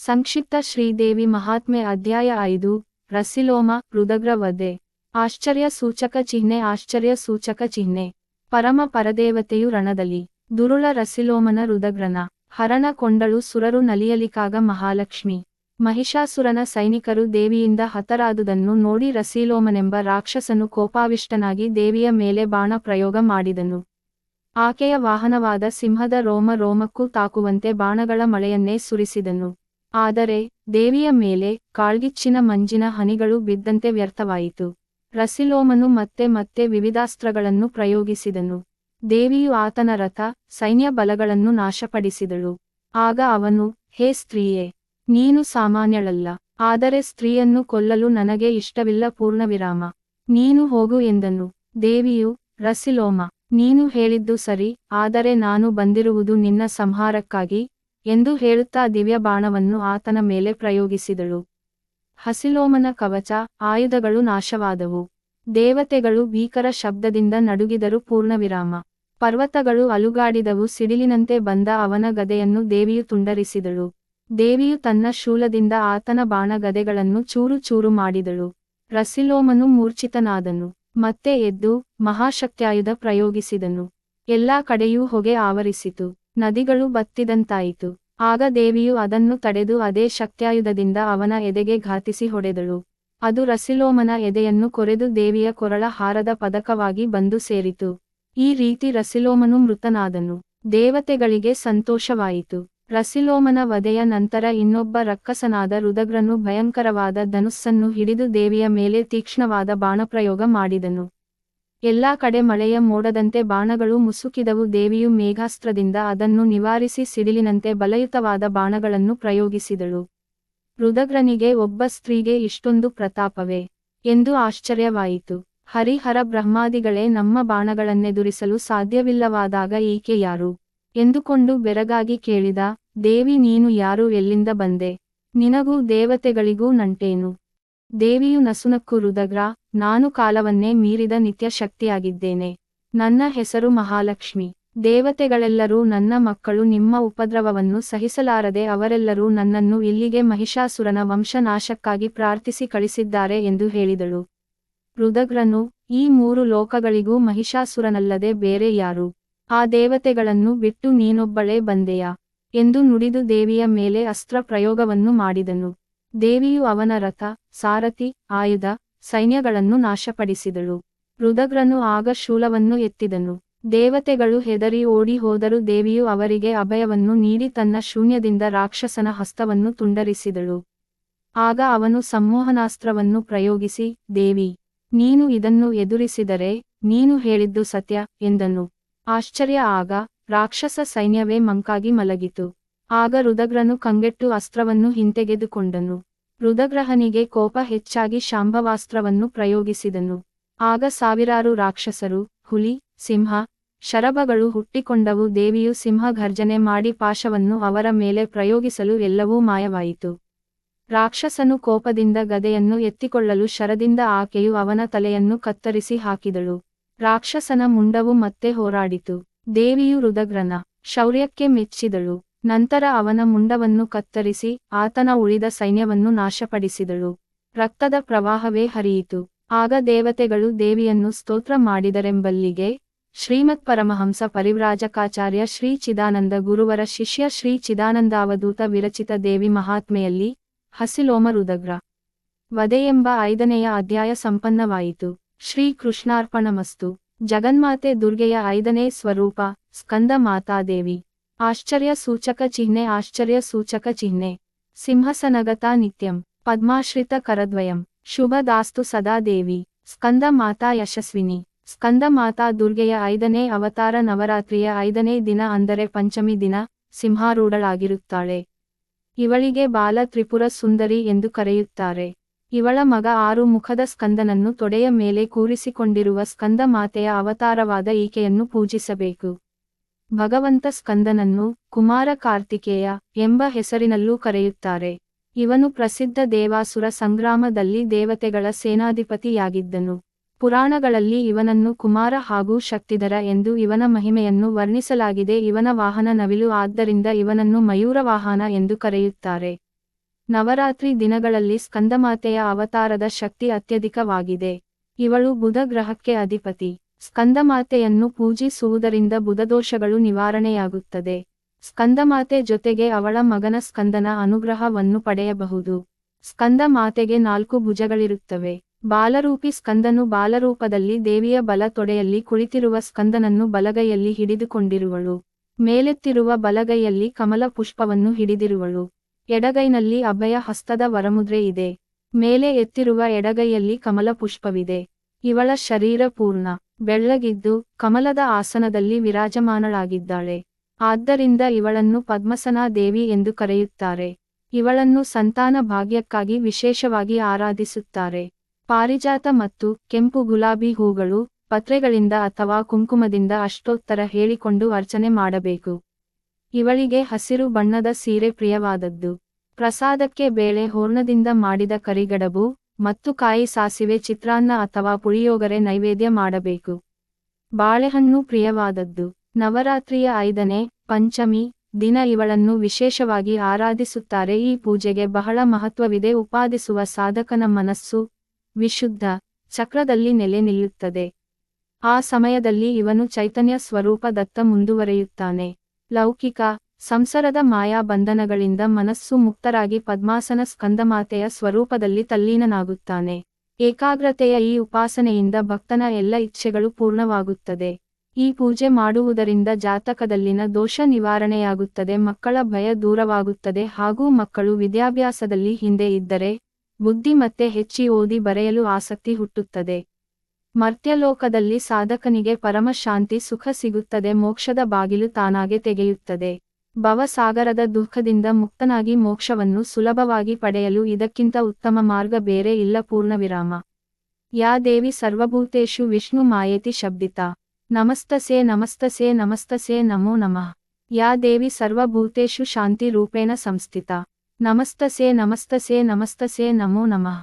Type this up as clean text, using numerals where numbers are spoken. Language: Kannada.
ಸಂಕ್ಷಿಪ್ತ ಶ್ರೀದೇವಿ ಮಹಾತ್ಮೆ ಅಧ್ಯಾಯ 5 ರಸಿಲೋಮ ರುದಗ್ರ ವಧೆ. ಆಶ್ಚರ್ಯ ಸೂಚಕ ಚಿಹ್ನೆ. ಆಶ್ಚರ್ಯ ಸೂಚಕ ಚಿಹ್ನೆ. ಪರಮ ಪರದೇವತೆಯು ರಣದಲ್ಲಿ ದುರುಳ ರಸಿಲೋಮನ ರುದಗ್ರನ ಹರಣ ಕೊಂಡಳು. ಸುರರು ನಲಿಯಲಿಕಾಗ ಮಹಾಲಕ್ಷ್ಮಿ. ಮಹಿಷಾಸುರನ ಸೈನಿಕರು ದೇವಿಯಿಂದ ಹತರಾದುದನ್ನು ನೋಡಿ ರಸಿಲೋಮನೆಂಬ ರಾಕ್ಷಸನು ಕೋಪಾವಿಷ್ಟನಾಗಿ ದೇವಿಯ ಮೇಲೆ ಬಾಣ ಪ್ರಯೋಗ ಮಾಡಿದನು. ಆಕೆಯ ವಾಹನವಾದ ಸಿಂಹದ ರೋಮ ರೋಮಕ್ಕೂ ತಾಕುವಂತೆ ಬಾಣಗಳ ಮಳೆಯನ್ನೇ ಸುರಿಸಿದನು. ಆದರೆ ದೇವಿಯ ಮೇಲೆ ಕಾಳ್ಗಿಚ್ಚಿನ ಮಂಜಿನ ಹನಿಗಳು ಬಿದ್ದಂತೆ ವ್ಯರ್ಥವಾಯಿತು. ರಸಿಲೋಮನು ಮತ್ತೆ ಮತ್ತೆ ವಿವಿಧಾಸ್ತ್ರಗಳನ್ನು ಪ್ರಯೋಗಿಸಿದನು. ದೇವಿಯು ಆತನ ರಥ ಸೈನ್ಯ ಬಲಗಳನ್ನು ನಾಶಪಡಿಸಿದಳು. ಆಗ ಅವನು, ಹೇ ಸ್ತ್ರೀಯೇ, ನೀನು ಸಾಮಾನ್ಯಳಲ್ಲ, ಆದರೆ ಸ್ತ್ರೀಯನ್ನು ಕೊಲ್ಲಲು ನನಗೆ ಇಷ್ಟವಿಲ್ಲ. ಪೂರ್ಣವಿರಾಮ, ನೀನು ಹೋಗು ಎಂದನು. ದೇವಿಯು, ರಸಿಲೋಮ, ನೀನು ಹೇಳಿದ್ದು ಸರಿ, ಆದರೆ ನಾನು ಬಂದಿರುವುದು ನಿನ್ನ ಸಂಹಾರಕ್ಕಾಗಿ ಎಂದು ಹೇಳುತ್ತಾ ದಿವ್ಯ ಬಾಣವನ್ನು ಆತನ ಮೇಲೆ ಪ್ರಯೋಗಿಸಿದಳು. ಹಸಿಲೋಮನ ಕವಚ ಆಯುಧಗಳು ನಾಶವಾದವು. ದೇವತೆಗಳು ಭೀಕರ ಶಬ್ದದಿಂದ ನಡುಗಿದರು. ಪೂರ್ಣವಿರಾಮ. ಪರ್ವತಗಳು ಅಲುಗಾಡಿದವು. ಸಿಡಿಲಿನಂತೆ ಬಂದ ಅವನ ಗದೆಯನ್ನು ದೇವಿಯು ತುಂಡರಿಸಿದಳು. ದೇವಿಯು ತನ್ನ ಶೂಲದಿಂದ ಆತನ ಬಾಣ ಗದೆಗಳನ್ನು ಚೂರು ಚೂರು ಮಾಡಿದಳು. ರಸಿಲೋಮನು ಮೂರ್ಛಿತನಾದನು. ಮತ್ತೆ ಎದ್ದು ಮಹಾಶಕ್ತ್ಯಾಯುಧ ಪ್ರಯೋಗಿಸಿದನು. ಎಲ್ಲಾ ಕಡೆಯೂ ಹೊಗೆ ಆವರಿಸಿತು. ನದಿಗಳು ಬತ್ತಿದಂತಾಯಿತು. ಆಗ ದೇವಿಯು ಅದನ್ನು ತಡೆದು ಅದೇ ಶಕ್ತ್ಯಾಯುಧದಿಂದ ಅವನ ಎದೆಗೆ ಘಾತಿಸಿ ಹೊಡೆದಳು. ಅದು ರಸಿಲೋಮನ ಎದೆಯನ್ನು ಕೊರೆದು ದೇವಿಯ ಕೊರಳ ಹಾರದ ಪದಕವಾಗಿ ಬಂದು ಸೇರಿತು. ಈ ರೀತಿ ರಸಿಲೋಮನು ಮೃತನಾದನು. ದೇವತೆಗಳಿಗೆ ಸಂತೋಷವಾಯಿತು. ರಸಿಲೋಮನ ವಧೆಯ ನಂತರ ಇನ್ನೊಬ್ಬ ರಕ್ಕಸನಾದ ರುದಗ್ರನು ಭಯಂಕರವಾದ ಧನುಸ್ಸನ್ನು ಹಿಡಿದು ದೇವಿಯ ಮೇಲೆ ತೀಕ್ಷ್ಣವಾದ ಬಾಣಪ್ರಯೋಗ ಮಾಡಿದನು. ಎಲ್ಲಾ ಕಡೆ ಮಳೆಯ ಮೋಡದಂತೆ ಬಾಣಗಳು ಮುಸುಕಿದವು. ದೇವಿಯು ಮೇಘಾಸ್ತ್ರದಿಂದ ಅದನ್ನು ನಿವಾರಿಸಿ ಸಿಡಿಲಿನಂತೆ ಬಲಯುತವಾದ ಬಾಣಗಳನ್ನು ಪ್ರಯೋಗಿಸಿದಳು. ರುದಗ್ರನಿಗೆ ಒಬ್ಬ ಸ್ತ್ರೀಗೆ ಇಷ್ಟೊಂದು ಪ್ರತಾಪವೇ ಎಂದು ಆಶ್ಚರ್ಯವಾಯಿತು. ಹರಿಹರ ಬ್ರಹ್ಮಾದಿಗಳೇ, ನಮ್ಮ ಬಾಣಗಳನ್ನೆದುರಿಸಲು ಸಾಧ್ಯವಿಲ್ಲವಾದಾಗ ಈಕೆ ಯಾರು ಎಂದುಕೊಂಡು ಬೆರಗಾಗಿ ಕೇಳಿದ. ದೇವಿ, ನೀನು ಯಾರು, ಎಲ್ಲಿಂದ ಬಂದೆ, ನಿನಗೂ ದೇವತೆಗಳಿಗೂ ನಂಟೇನು? ದೇವಿಯು ನಸುನಕ್ಕು, ರುದಗ್ರ, ನಾನು ಕಾಲವನ್ನೇ ಮೀರಿದ ನಿತ್ಯ ಶಕ್ತಿಯಾಗಿದ್ದೇನೆ. ನನ್ನ ಹೆಸರು ಮಹಾಲಕ್ಷ್ಮಿ. ದೇವತೆಗಳೆಲ್ಲರೂ ನನ್ನ ಮಕ್ಕಳು. ನಿಮ್ಮ ಉಪದ್ರವವನ್ನು ಸಹಿಸಲಾರದೆ ಅವರೆಲ್ಲರೂ ನನ್ನನ್ನು ಇಲ್ಲಿಗೆ ಮಹಿಷಾಸುರನ ವಂಶನಾಶಕ್ಕಾಗಿ ಪ್ರಾರ್ಥಿಸಿ ಕಳಿಸಿದ್ದಾರೆ ಎಂದು ಹೇಳಿದಳು. ರುದಗ್ರನು, ಈ 3 ಲೋಕಗಳಿಗೂ ಮಹಿಷಾಸುರನಲ್ಲದೆ ಬೇರೆ ಯಾರು? ಆ ದೇವತೆಗಳನ್ನು ಬಿಟ್ಟು ನೀನೊಬ್ಬಳೇ ಬಂದೆಯಾ ಎಂದು ನುಡಿದು ದೇವಿಯ ಮೇಲೆ ಅಸ್ತ್ರ ಪ್ರಯೋಗವನ್ನು ಮಾಡಿದನು. ದೇವಿಯು ಅವನ ರಥ ಸಾರಥಿ ಆಯುಧ ಸೈನ್ಯಗಳನ್ನು ನಾಶಪಡಿಸಿದಳು. ರುದಗ್ರನು ಆಗ ಶೂಲವನ್ನು ಎತ್ತಿದನು. ದೇವತೆಗಳು ಹೆದರಿ ಓಡಿ ಹೋದರು. ದೇವಿಯು ಅವರಿಗೆ ಅಭಯವನ್ನು ನೀಡಿ ತನ್ನ ಶೂನ್ಯದಿಂದ ರಾಕ್ಷಸನ ಹಸ್ತವನ್ನು ತುಂಡರಿಸಿದಳು. ಆಗ ಅವನು ಸಂಮೋಹನಾಸ್ತ್ರವನ್ನು ಪ್ರಯೋಗಿಸಿ, ದೇವಿ, ನೀನು ಇದನ್ನು ಎದುರಿಸಿದರೆ ನೀನು ಹೇಳಿದ್ದು ಸತ್ಯ ಎಂದನು. ಆಶ್ಚರ್ಯ. ಆಗ ರಾಕ್ಷಸ ಸೈನ್ಯವೇ ಮಂಕಾಗಿ ಮಲಗಿತು. ಆಗ ರುದಗ್ರನು ಕಂಗೆಟ್ಟು ಅಸ್ತ್ರವನ್ನು ಹಿಂತೆಗೆದುಕೊಂಡನು. ರುದಗ್ರಹನಿಗೆ ಕೋಪ ಹೆಚ್ಚಾಗಿ ಶಾಂಭವಾಸ್ತ್ರವನ್ನು ಪ್ರಯೋಗಿಸಿದನು. ಆಗ ಸಾವಿರಾರು ರಾಕ್ಷಸರು, ಹುಲಿ, ಸಿಂಹ, ಶರಭಗಳು ಹುಟ್ಟಿಕೊಂಡವು. ದೇವಿಯು ಸಿಂಹ ಘರ್ಜನೆ ಮಾಡಿ ಪಾಶವನ್ನು ಅವರ ಮೇಲೆ ಪ್ರಯೋಗಿಸಲು ಎಲ್ಲವೂ ಮಾಯವಾಯಿತು. ರಾಕ್ಷಸನು ಕೋಪದಿಂದ ಗದೆಯನ್ನು ಎತ್ತಿಕೊಳ್ಳಲು ಶರದಿಂದ ಆಕೆಯು ಅವನ ತಲೆಯನ್ನು ಕತ್ತರಿಸಿ ಹಾಕಿದಳು. ರಾಕ್ಷಸನ ಮುಂಡವು ಮತ್ತೆ ಹೋರಾಡಿತು. ದೇವಿಯು ರುದಗ್ರನ ಶೌರ್ಯಕ್ಕೆ ಮೆಚ್ಚಿದಳು. ನಂತರ ಅವನ ಮುಂಡವನ್ನು ಕತ್ತರಿಸಿ ಆತನ ಉಳಿದ ಸೈನ್ಯವನ್ನು ನಾಶಪಡಿಸಿದಳು. ರಕ್ತದ ಪ್ರವಾಹವೇ ಹರಿಯಿತು. ಆಗ ದೇವತೆಗಳು ದೇವಿಯನ್ನು ಸ್ತೋತ್ರ ಮಾಡಿದರೆಂಬಲ್ಲಿಗೆ ಶ್ರೀಮತ್ಪರಮಹಂಸ ಪರಿವ್ರಾಜಕಾಚಾರ್ಯ ಶ್ರೀ ಚಿದಾನಂದ ಗುರುವರ ಶಿಷ್ಯ ಶ್ರೀ ಚಿದಾನಂದಾವಧೂತ ವಿರಚಿತ ದೇವಿ ಮಹಾತ್ಮೆಯಲ್ಲಿ ಹಸಿಲೋಮ ರುದಗ್ರ ವಧೆಯೆಂಬ 5ನೆಯ ಅಧ್ಯಾಯ ಸಂಪನ್ನವಾಯಿತು. ಶ್ರೀ ಕೃಷ್ಣಾರ್ಪಣಮಸ್ತು. ಜಗನ್ಮಾತೆ ದುರ್ಗೆಯ 5ನೇ ಸ್ವರೂಪ ಸ್ಕಂದ ಮಾತಾದೇವಿ. ಆಶ್ಚರ್ಯ ಸೂಚಕ ಚಿಹ್ನೆ. ಆಶ್ಚರ್ಯ ಸೂಚಕ ಚಿಹ್ನೆ. ಸಿಂಹಸನಗತಾ ನಿತ್ಯಂ ಪದ್ಮಾಶ್ರಿತ ಕರದ್ವಯಂ ಶುಭದಾಸ್ತು ಸದಾ ದೇವಿ. ಸ್ಕಂದ ಮಾತಾ ಯಶಸ್ವಿನಿ. ಸ್ಕಂದ ಮಾತಾ ದುರ್ಗೆಯ 5ನೇ ಅವತಾರ. ನವರಾತ್ರಿಯ 5ನೇ ದಿನ ಅಂದರೆ ಪಂಚಮಿ ದಿನ ಸಿಂಹಾರೂಢಳಾಗಿರುತ್ತಾಳೆ. ಇವಳಿಗೆ ಬಾಲ ತ್ರಿಪುರ ಸುಂದರಿ ಎಂದು ಕರೆಯುತ್ತಾರೆ. ಇವಳ ಮಗ 6 ಮುಖದ ಸ್ಕಂದನನ್ನು ತೊಡೆಯ ಮೇಲೆ ಕೂರಿಸಿಕೊಂಡಿರುವ ಸ್ಕಂದ ಮಾತೆಯ ಅವತಾರವಾದ ಈಕೆಯನ್ನು ಪೂಜಿಸಬೇಕು. ಭಗವಂತ ಸ್ಕಂದನನ್ನು ಕುಮಾರ ಕಾರ್ತಿಕೇಯ ಎಂಬ ಹೆಸರಿನಲ್ಲೂ ಕರೆಯುತ್ತಾರೆ. ಇವನು ಪ್ರಸಿದ್ಧ ದೇವಾಸುರ ಸಂಗ್ರಾಮದಲ್ಲಿ ದೇವತೆಗಳ ಸೇನಾಧಿಪತಿಯಾಗಿದ್ದನು. ಪುರಾಣಗಳಲ್ಲಿ ಇವನನ್ನು ಕುಮಾರ ಹಾಗೂ ಶಕ್ತಿಧರ ಎಂದು ಇವನ ಮಹಿಮೆಯನ್ನು ವರ್ಣಿಸಲಾಗಿದೆ. ಇವನ ವಾಹನ ನವಿಲು, ಆದ್ದರಿಂದ ಇವನನ್ನು ಮಯೂರವಾಹನ ಎಂದು ಕರೆಯುತ್ತಾರೆ. ನವರಾತ್ರಿ ದಿನಗಳಲ್ಲಿ ಸ್ಕಂದಮಾತೆಯ ಅವತಾರದ ಶಕ್ತಿ ಅತ್ಯಧಿಕವಾಗಿದೆ. ಇವಳು ಬುಧ ಗ್ರಹಕ್ಕೆ ಅಧಿಪತಿ. ಸ್ಕಂದಮಾತೆಯನ್ನು ಪೂಜಿಸುವುದರಿಂದ ಬುಧದೋಷಗಳು ನಿವಾರಣೆಯಾಗುತ್ತದೆ. ಸ್ಕಂದಮಾತೆ ಜೊತೆಗೆ ಅವಳ ಮಗನ ಸ್ಕಂದನ ಅನುಗ್ರಹವನ್ನು ಪಡೆಯಬಹುದು. ಸ್ಕಂದಮಾತೆಗೆ 4 ಭುಜಗಳಿರುತ್ತವೆ. ಬಾಲರೂಪಿ ಸ್ಕಂದನು ಬಾಲರೂಪದಲ್ಲಿ ದೇವಿಯ ಬಲ ತೊಡೆಯಲ್ಲಿ ಕುಳಿತಿರುವ ಸ್ಕಂದನನ್ನು ಬಲಗೈಯಲ್ಲಿ ಹಿಡಿದುಕೊಂಡಿರುವಳು. ಮೇಲೆತ್ತಿರುವ ಬಲಗೈಯಲ್ಲಿ ಕಮಲ ಪುಷ್ಪವನ್ನು ಹಿಡಿದಿರುವಳು. ಎಡಗೈನಲ್ಲಿ ಅಭಯ ಹಸ್ತದ ವರಮುದ್ರೆ ಇದೆ. ಮೇಲೆ ಎತ್ತಿರುವ ಎಡಗೈಯಲ್ಲಿ ಕಮಲ ಪುಷ್ಪವಿದೆ. ಇವಳ ಶರೀರ ಪೂರ್ಣ ಬೆಳ್ಳಗಿದ್ದು ಕಮಲದ ಆಸನದಲ್ಲಿ ವಿರಾಜಮಾನಳಾಗಿದ್ದಾಳೆ. ಆದ್ದರಿಂದ ಇವಳನ್ನು ಪದ್ಮಸನಾ ದೇವಿ ಎಂದು ಕರೆಯುತ್ತಾರೆ. ಇವಳನ್ನು ಸಂತಾನ ಭಾಗ್ಯಕ್ಕಾಗಿ ವಿಶೇಷವಾಗಿ ಆರಾಧಿಸುತ್ತಾರೆ. ಪಾರಿಜಾತ ಮತ್ತು ಕೆಂಪು ಗುಲಾಬಿ ಹೂಗಳು, ಪತ್ರೆಗಳಿಂದ ಅಥವಾ ಕುಂಕುಮದಿಂದ ಅಷ್ಟೋತ್ತರ ಹೇಳಿಕೊಂಡು ಅರ್ಚನೆ ಮಾಡಬೇಕು. ಇವಳಿಗೆ ಹಸಿರು ಬಣ್ಣದ ಸೀರೆ ಪ್ರಿಯವಾದದ್ದು. ಪ್ರಸಾದಕ್ಕೆ ಬೇಳೆ ಹೂರ್ಣದಿಂದ ಮಾಡಿದ ಕರಿಗಡಬು ಮತ್ತು ಕಾಯಿ ಸಾಸಿವೆ ಚಿತ್ರಾನ್ನ ಅಥವಾ ಪುಳಿಯೋಗರೆ ನೈವೇದ್ಯ ಮಾಡಬೇಕು. ಬಾಳೆಹಣ್ಣು ಪ್ರಿಯವಾದದ್ದು. ನವರಾತ್ರಿಯ 5ನೇ ಪಂಚಮಿ ದಿನ ಇವಳನ್ನು ವಿಶೇಷವಾಗಿ ಆರಾಧಿಸುತ್ತಾರೆ. ಈ ಪೂಜೆಗೆ ಬಹಳ ಮಹತ್ವವಿದೆ. ಉಪಾದಿಸುವ ಸಾಧಕನ ಮನಸ್ಸು ವಿಶುದ್ಧ ಚಕ್ರದಲ್ಲಿ ನೆಲೆ ನಿಲ್ಲುತ್ತದೆ. ಆ ಸಮಯದಲ್ಲಿ ಇವನು ಚೈತನ್ಯ ಸ್ವರೂಪ ದತ್ತ ಮುಂದುವರೆಯುತ್ತಾನೆ. ಲೌಕಿಕ ಸಂಸಾರದ ಮಾಯಾ ಬಂಧನಗಳಿಂದ ಮನಸ್ಸು ಮುಕ್ತರಾಗಿ ಪದ್ಮಾಸನ ಸ್ಕಂದಮಾತೆಯ ಸ್ವರೂಪದಲ್ಲಿ ತಲ್ಲೀನನಾಗುತ್ತಾನೆ. ಏಕಾಗ್ರತೆಯ ಈ ಉಪಾಸನೆಯಿಂದ ಭಕ್ತನ ಎಲ್ಲ ಇಚ್ಛೆಗಳು ಪೂರ್ಣವಾಗುತ್ತದೆ. ಈ ಪೂಜೆ ಮಾಡುವುದರಿಂದ ಜಾತಕದಲ್ಲಿನ ದೋಷ ನಿವಾರಣೆಯಾಗುತ್ತದೆ, ಮಕ್ಕಳ ಭಯ ದೂರವಾಗುತ್ತದೆ ಹಾಗೂ ಮಕ್ಕಳು ವಿದ್ಯಾಭ್ಯಾಸದಲ್ಲಿ ಹಿಂದೆ ಇದ್ದರೆ ಬುದ್ಧಿ ಮತ್ತೆ ಹೆಚ್ಚಿ ಓದಿ ಬರೆಯಲು ಆಸಕ್ತಿ ಹುಟ್ಟುತ್ತದೆ. ಮರ್ತ್ಯಲೋಕದಲ್ಲಿ ಸಾಧಕನಿಗೆ ಪರಮ ಶಾಂತಿ ಸುಖ ಸಿಗುತ್ತದೆ. ಮೋಕ್ಷದ ಬಾಗಿಲು ತಾನಾಗೆ ತೆಗೆಯುತ್ತದೆ. ಭವಸಾಗರದ ದುಃಖದಿಂದ ಮುಕ್ತನಾಗಿ ಮೋಕ್ಷವನ್ನು ಸುಲಭವಾಗಿ ಪಡೆಯಲು ಇದಕ್ಕಿಂತ ಉತ್ತಮ ಮಾರ್ಗ ಬೇರೆ ಇಲ್ಲ. ಪೂರ್ಣವಿರಾಮ. ಯಾ ದೇವಿ ಸರ್ವಭೂತೇಷು ವಿಷ್ಣು ಮಾಯೇತಿ ಶಬ್ದಿತಾ. ನಮಸ್ತಸೆ ನಮಸ್ತಸೆ ನಮಸ್ತಸೆ ನಮೋ ನಮಃ. ಯಾ ದೇವಿ ಸರ್ವಭೂತೇಷು ಶಾಂತಿ ರೂಪೇಣ ಸಂಸ್ಥಿತಾ. ನಮಸ್ತಸೆ ನಮಸ್ತಸೆ ನಮಸ್ತಸೆ ನಮೋ ನಮಃ.